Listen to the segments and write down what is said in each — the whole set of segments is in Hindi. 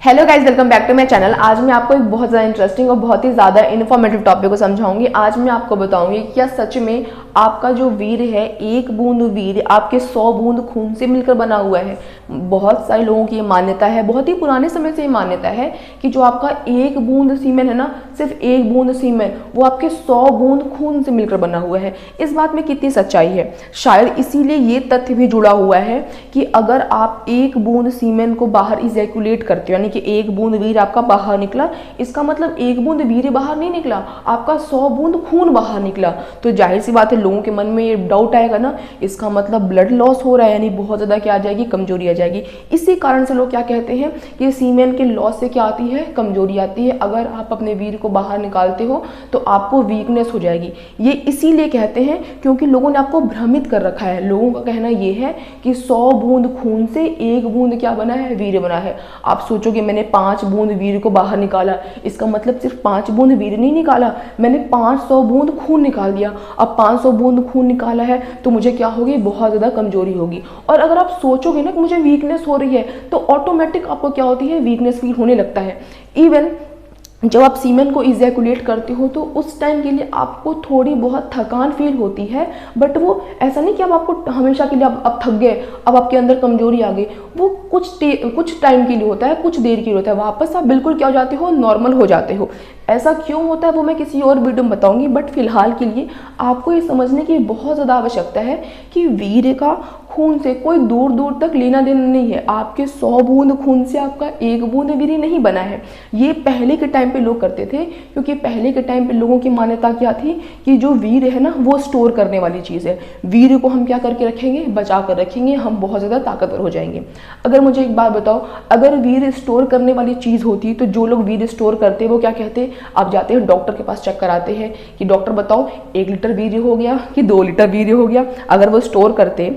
Hello guys, welcome back to my channel. आज मैं आपको एक बहुत ज़्यादा इंटरेस्टिंग और बहुत ही ज़्यादा इन्फॉर्मेटिव टॉपिक को समझाऊंगी। आज मैं आपको बताऊंगी कि क्या सच में आपका जो वीर है, एक बूंद वीर आपके 100 बूंद खून से मिलकर बना हुआ है। बहुत सारे लोगों की ये मान्यता है, बहुत ही पुराने समय से ये मान्यता है कि जो आपका एक बूंद सीमेन है ना, सिर्फ एक बूंद सीमेन, वो आपके 100 बूंद खून से मिलकर बना हुआ है। इस बात में कितनी सच्चाई है, शायद इसीलिए ये तथ्य भी जुड़ा हुआ है कि अगर आप एक बूंद सीमेन को बाहर इजैकुलेट करते हो, यानी कि एक बूंद वीर आपका बाहर निकला, इसका मतलब एक बूंद वीर बाहर नहीं निकला, आपका 100 बूंद खून बाहर निकला। तो जाहिर सी बात है, लोगों के मन में ये डाउट आएगा ना, इसका मतलब ब्लड लॉस हो रहा है, यानी बहुत ज़्यादा क्या आ जाएगी, कमजोरी आ जाएगी। इसी कारण से लोग क्या कहते हैं कि सीमेन के लॉस से क्या आती है, कमजोरी आती है। अगर आप अपने वीर को बाहर निकालते हो तो आपको वीकनेस हो जाएगी। ये इसीलिए कहते हैं क्योंकि लोगों ने आपको भ्रमित कर रखा है। लोगों का कहना ये है कि 100 बूंद खून से एक बूंद क्या बना है, वीर बना है। आप सोचोगे मैंने 5 बूंद वीर को बाहर निकाला, इसका मतलब सिर्फ 5 बूंद वीर नहीं निकाला, मैंने 500 बूंद खून निकाल दिया। अब 500 बूंद खून निकाला है तो मुझे क्या होगी, बहुत ज़्यादा कमजोरी होगी। और अगर आप सोचोगे ना कि मुझे वीकनेस हो रही है, तो ऑटोमेटिक आपको क्या होती है, वीकनेस फील होने लगता है। इवन जब आप सीमेन को इजैकुलेट करते हो तो उस टाइम के लिए आपको थोड़ी बहुत थकान फील होती है, बट वो ऐसा नहीं कि अब आपको हमेशा के लिए अब थक गए, अब आपके अंदर कमजोरी आ गई। वो कुछ टाइम के लिए होता है, कुछ देर के लिए होता है, वापस आप बिल्कुल क्या हो जाते हो, नॉर्मल हो जाते हो। ऐसा क्यों होता है वो मैं किसी और वीडियो में बताऊंगी, बट फिलहाल के लिए आपको ये समझने की बहुत ज़्यादा आवश्यकता है कि वीर का खून से कोई दूर दूर तक लेना देना नहीं है। आपके 100 बूंद खून से आपका एक बूंद वीर नहीं बना है। ये पहले के टाइम पे लोग करते थे, क्योंकि पहले के टाइम पे लोगों की मान्यता क्या थी कि जो वीर है ना, वो स्टोर करने वाली चीज़ है। वीर को हम क्या करके रखेंगे, बचा कर रखेंगे, हम बहुत ज़्यादा ताकतवर हो जाएंगे। अगर मुझे एक बात बताओ, अगर वीर स्टोर करने वाली चीज़ होती तो जो लोग वीर स्टोर करते वो क्या कहते, आप जाते हैं डॉक्टर के पास, चेक कराते हैं कि डॉक्टर बताओ 1 लीटर वीर्य हो गया कि 2 लीटर वीर्य हो गया। अगर वो स्टोर करते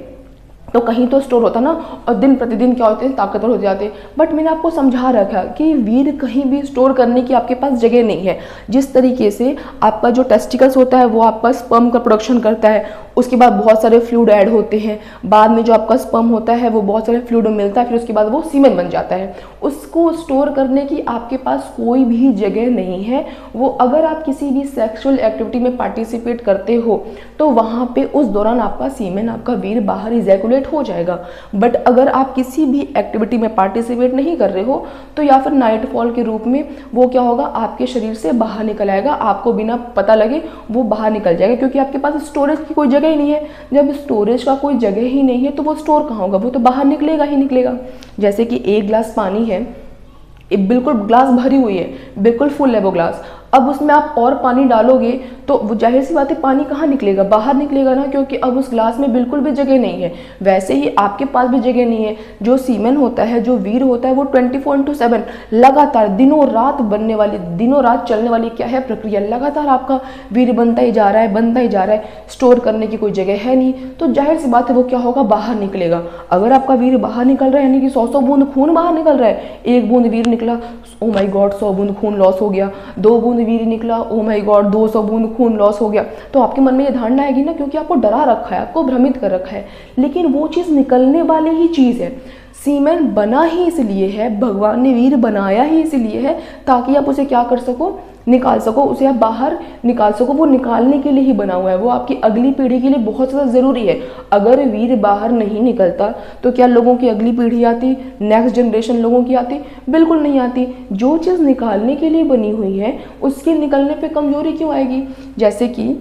तो कहीं तो स्टोर होता ना, और दिन प्रतिदिन क्या होते हैं, ताकतवर हो जाते। बट मैंने आपको समझा रखा कि वीर कहीं भी स्टोर करने की आपके पास जगह नहीं है। जिस तरीके से आपका जो टेस्टिकल्स होता है वो आपका स्पर्म का प्रोडक्शन करता है, उसके बाद बहुत सारे फ्लूइड ऐड होते हैं, बाद में जो आपका स्पर्म होता है वो बहुत सारे फ्लूइड में मिलता है, फिर उसके बाद वो सीमेन बन जाता है। उसको स्टोर करने की आपके पास कोई भी जगह नहीं है। वो अगर आप किसी भी सेक्सुअल एक्टिविटी में पार्टिसिपेट करते हो तो वहाँ पे उस दौरान आपका सीमेन, आपका वीर बाहर इजैकुलेट हो जाएगा। बट अगर आप किसी भी एक्टिविटी में पार्टिसिपेट नहीं कर रहे हो तो या फिर नाइट फॉल के रूप में वो क्या होगा, आपके शरीर से बाहर निकल आएगा, आपको बिना पता लगे वो बाहर निकल जाएगा, क्योंकि आपके पास स्टोरेज की कोई जगह ही नहीं है। जब स्टोरेज का कोई जगह ही नहीं है तो वो स्टोर कहाँ होगा, वो तो बाहर निकलेगा ही निकलेगा। जैसे कि एक गिलास पानी है, बिल्कुल ग्लास भरी हुई है, बिल्कुल फुल है वो ग्लास, अब उसमें आप और पानी डालोगे तो वो जाहिर सी बात है पानी कहाँ निकलेगा, बाहर निकलेगा ना, क्योंकि अब उस ग्लास में बिल्कुल भी जगह नहीं है। वैसे ही आपके पास भी जगह नहीं है। जो सीमेन होता है, जो वीर होता है, वो 24/7 लगातार दिनों रात बनने वाली, दिनों रात चलने वाली क्या है, प्रक्रिया। लगातार आपका वीर बनता ही जा रहा है, बनता ही जा रहा है, स्टोर करने की कोई जगह है नहीं, तो जाहिर सी बात है वो क्या होगा, बाहर निकलेगा। अगर आपका वीर बाहर निकल रहा है, यानी कि 100 बूंद खून बाहर निकल रहा है, 1 बूंद वीर निकला, ओ माई गॉड 100 बूंद खून लॉस हो गया, 2 बूंद वीर निकला, ओ माय गॉड 200 बूंद खून लॉस हो गया, तो आपके मन में ये धारणा आएगी ना, क्योंकि आपको डरा रखा है, आपको भ्रमित कर रखा है। लेकिन वो चीज़ निकलने वाली ही चीज़ है। सीमेन बना ही इसलिए है, भगवान ने वीर बनाया ही इसलिए है ताकि आप उसे क्या कर सको, निकाल सको, उसे आप बाहर निकाल सको। वो निकालने के लिए ही बना हुआ है, वो आपकी अगली पीढ़ी के लिए बहुत ज़्यादा ज़रूरी है। अगर वीर बाहर नहीं निकलता तो क्या लोगों की अगली पीढ़ी आती, नेक्स्ट जनरेशन लोगों की आती? बिल्कुल नहीं आती। जो चीज़ निकालने के लिए बनी हुई है उसके निकलने पे कमजोरी क्यों आएगी? जैसे कि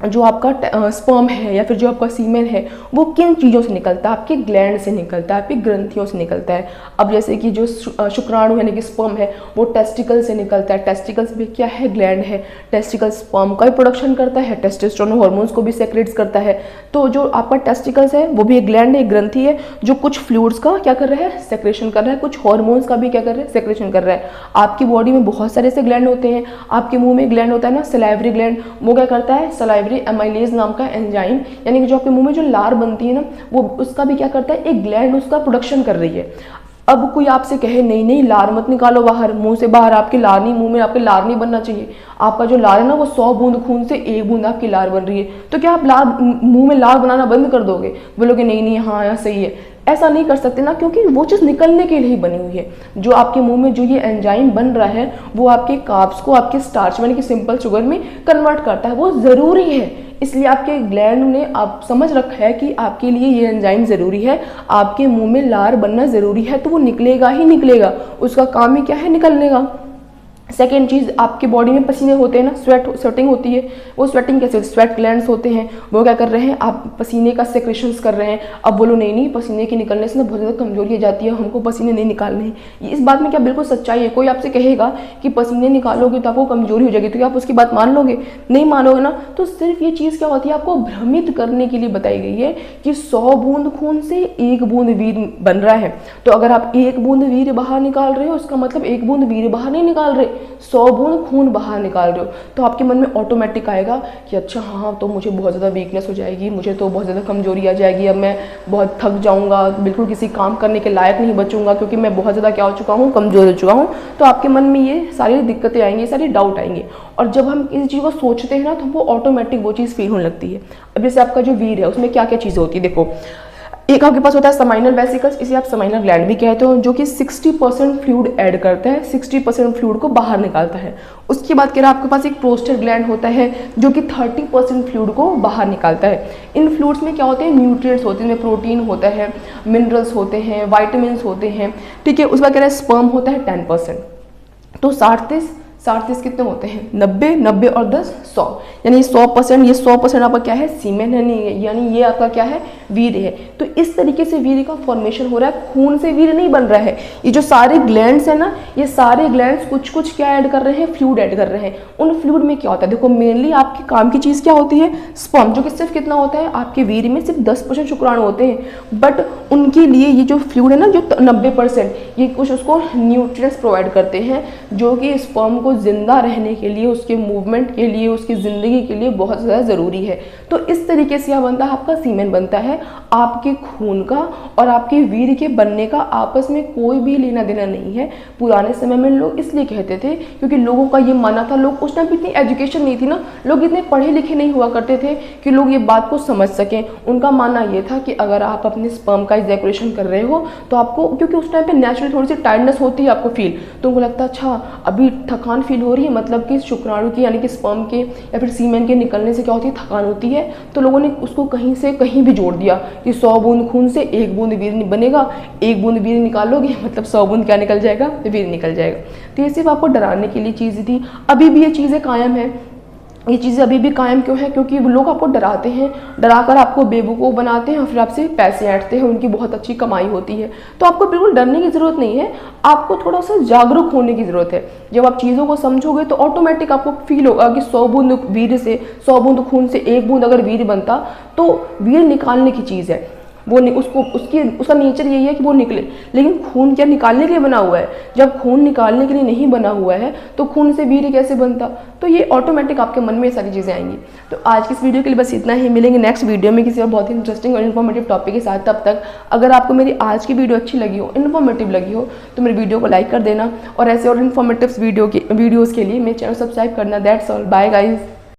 जो आपका स्पर्म है या फिर जो आपका सीमेन है वो किन चीज़ों से निकलता है, आपके ग्लैंड से निकलता है, आपकी ग्रंथियों से निकलता है। अब जैसे कि जो शुक्राणु यानी कि स्पर्म है वो टेस्टिकल से निकलता है। टेस्टिकल्स भी क्या है, ग्लैंड है। टेस्टिकल स्पर्म का भी प्रोडक्शन करता है, टेस्टोस्टेरोन हार्मोन्स को भी सेक्रेट्स करता है। तो जो आपका टेस्टिकल्स है वो भी एक ग्लैंड है, एक ग्रंथि है, जो कुछ फ्लूइड्स का क्या कर रहा है, सेक्रेशन कर रहा है, कुछ हार्मोन्स का भी क्या कर रहा है, सेक्रेशन कर रहा है। आपकी बॉडी में बहुत सारे ऐसे ग्लैंड होते हैं। आपके मुंह में ग्लैंड होता है ना, सलाइवरी ग्लैंड, वो क्या करता है, सलाइवरी एमाइलेज नाम का एंजाइम, यानी कि जो आपके मुंह में जो लार बनती है ना, वो उसका भी क्या करता है, एक ग्लैंड उसका प्रोडक्शन कर रही है। अब कोई आपसे कहे नहीं नहीं लार मत निकालो बाहर, मुंह से बाहर आपके लार नहीं, मुंह में आपके लार नहीं बनना चाहिए, आपका जो लार है ना वो 100 बूंद खून से 1 बूंद आपकी लार बन रही है, तो क्या आप लार, मुंह में लार बनाना बंद कर दोगे? बोलोगे नहीं नहीं हाँ यार सही है। ऐसा नहीं कर सकते ना, क्योंकि वो चीज़ निकलने के लिए ही बनी हुई है। जो आपके मुंह में जो ये एंजाइम बन रहा है वो आपके कार्ब्स को आपके स्टार्च यानी कि सिंपल शुगर में कन्वर्ट करता है, वो ज़रूरी है। इसलिए आपके ग्लैंड ने आप समझ रखा है कि आपके लिए ये एंजाइम ज़रूरी है, आपके मुंह में लार बनना ज़रूरी है, तो वो निकलेगा ही निकलेगा, उसका काम ही क्या है, निकलने का। सेकेंड चीज़, आपके बॉडी में पसीने होते हैं ना, स्वेटिंग होती है। वो स्वेटिंग कैसे, स्वेट ग्लैंड्स होते हैं, वो क्या कर रहे हैं, आप पसीने का सेक्रेशंस कर रहे हैं। अब बोलो नहीं पसीने के निकलने से ना बहुत ज़्यादा कमजोरी आ जाती है, हमको पसीने नहीं निकालने हैं। इस बात में क्या बिल्कुल सच्चाई है? कोई आपसे कहेगा कि पसीने निकालोगे तो आपको कमजोरी हो जाएगी, तो क्या आप उसकी बात मान लोगे? नहीं मानोगे ना। तो सिर्फ ये चीज़ क्या होती है, आपको भ्रमित करने के लिए बताई गई है कि 100 बूंद खून से 1 बूंद वीर्य बन रहा है। तो अगर आप 1 बूंद वीर्य बाहर निकाल रहे हो, उसका मतलब 1 बूंद वीर्य बाहर नहीं निकाल रहे, 100 बूंद खून बाहर निकाल रहे हो। तो आपके मन में ऑटोमेटिक आएगा कि अच्छा हाँ, तो मुझे बहुत ज़्यादा वीकनेस हो जाएगी, मुझे तो बहुत ज़्यादा कमजोरी आ जाएगी, अब मैं बहुत थक जाऊंगा, बिल्कुल किसी काम करने के लायक नहीं बचूंगा, क्योंकि मैं बहुत ज़्यादा क्या हो चुका हूँ, कमजोर हो चुका हूँ। तो आपके मन में ये सारी दिक्कतें आएंगी, सारी डाउट आएंगे। और जब हम इस चीज़ को सोचते हैं ना, तो हमको ऑटोमेटिक वो चीज़ फील होने लगती है। अब जैसे आपका जो वीर है उसमें क्या क्या चीज़ें होती है, देखो एक आपके पास होता है समाइनल वेसिकल्स, इसे आप समाइनल ग्लैंड भी कहते हो, जो कि 60% फ्लूइड ऐड करता है, 60% फ्लूइड को बाहर निकालता है। उसके बाद कह रहा आपके पास एक प्रोस्टेट ग्लैंड होता है जो कि 30% फ्लूइड को बाहर निकालता है। इन फ्लूइड्स में क्या होते हैं, न्यूट्रिएंट्स होते हैं, प्रोटीन होता है, मिनरल्स होते हैं, वाइटामिन होते हैं, ठीक है। उसके बाद कह रहा है स्पर्म होता है 10%। तो 60 कितने होते हैं, 90 और 10 100, यानी 100%। ये 100% आपका क्या है, सीमेन है, यानी ये आपका क्या है, वीर्य है। तो इस तरीके से वीर्य का फॉर्मेशन हो रहा है, खून से वीर्य नहीं बन रहा है। ये जो सारे ग्लैंड्स है ना, ये सारे ग्लैंड्स कुछ कुछ क्या ऐड कर रहे हैं, फ्लूइड ऐड कर रहे हैं। उन फ्लूइड में क्या होता है, देखो मेनली आपके काम की चीज़ क्या होती है, स्पर्म, जो कि सिर्फ कितना होता है, आपके वीर्य में सिर्फ 10% शुक्राणु होते हैं, बट उनके लिए ये जो फ्लूइड है ना, जो 90%, ये कुछ उसको न्यूट्रिएंट्स प्रोवाइड करते हैं, जो कि स्पर्म को जिंदा रहने के लिए, उसके मूवमेंट के लिए, उसकी ज़िंदगी के लिए बहुत ज़्यादा ज़रूरी है। तो इस तरीके से यह बनता है, आपका सीमेन बनता है। आपके खून का और आपके वीर्य के बनने का आपस में कोई भी लेना देना नहीं है। पुराने समय में लोग इसलिए कहते थे क्योंकि लोगों का ये मानना था, लोग उस टाइम पे इतनी एजुकेशन नहीं थी ना, लोग इतने पढ़े लिखे नहीं हुआ करते थे कि लोग ये बात को समझ सकें। उनका मानना ये था कि अगर आप अपने स्पर्म का इजैकुलेशन कर रहे हो तो आपको, क्योंकि उस टाइम पे नेचुरली थोड़ी सी टायर्डनेस होती है आपको फील, तो उनको लगता है अच्छा अभी थकान फील हो रही है, मतलब कि शुक्राणु की यानी कि स्पर्म के या फिर सीमेन के निकलने से क्या होती है, थकान होती है। तो लोगों ने उसको कहीं से कहीं भी जोड़ दिया कि 100 बूंद खून से 1 बूंद वीर्य बनेगा, 1 बूंद वीर्य निकालोगे मतलब 100 बूंद क्या निकल जाएगा, वीर्य निकल जाएगा। तो ये सिर्फ आपको डराने के लिए चीज़ थी। अभी भी ये चीज़ें कायम है। ये चीज़ें अभी भी कायम क्यों है, क्योंकि वो लोग आपको डराते हैं, डराकर आपको बेवकूफ़ बनाते हैं और फिर आपसे पैसे ऐंठते हैं, उनकी बहुत अच्छी कमाई होती है। तो आपको बिल्कुल डरने की ज़रूरत नहीं है, आपको थोड़ा सा जागरूक होने की ज़रूरत है। जब आप चीज़ों को समझोगे तो ऑटोमेटिक आपको फील होगा कि 100 बूंद वीर्य से, 100 बूंद खून से 1 बूंद अगर वीर्य बनता तो वीर्य निकालने की चीज़ है, वो उसको उसका नेचर यही है कि वो निकले। लेकिन खून क्या निकालने के लिए बना हुआ है? जब खून निकालने के लिए नहीं बना हुआ है तो खून से वीर्य कैसे बनता? तो ये ऑटोमेटिक आपके मन में ये सारी चीज़ें आएंगी। तो आज की इस वीडियो के लिए बस इतना ही, मिलेंगे नेक्स्ट वीडियो में किसी और बहुत ही इंटरेस्टिंग और इन्फॉर्मेटिव टॉपिक के साथ। तब तक अगर आपको मेरी आज की वीडियो अच्छी लगी हो, इन्फॉर्मेटिव लगी हो, तो मेरी वीडियो को लाइक कर देना और ऐसे और इन्फॉर्मेटिव वीडियोज़ के लिए मेरे चैनल सब्सक्राइब करना। That's all, bye guys.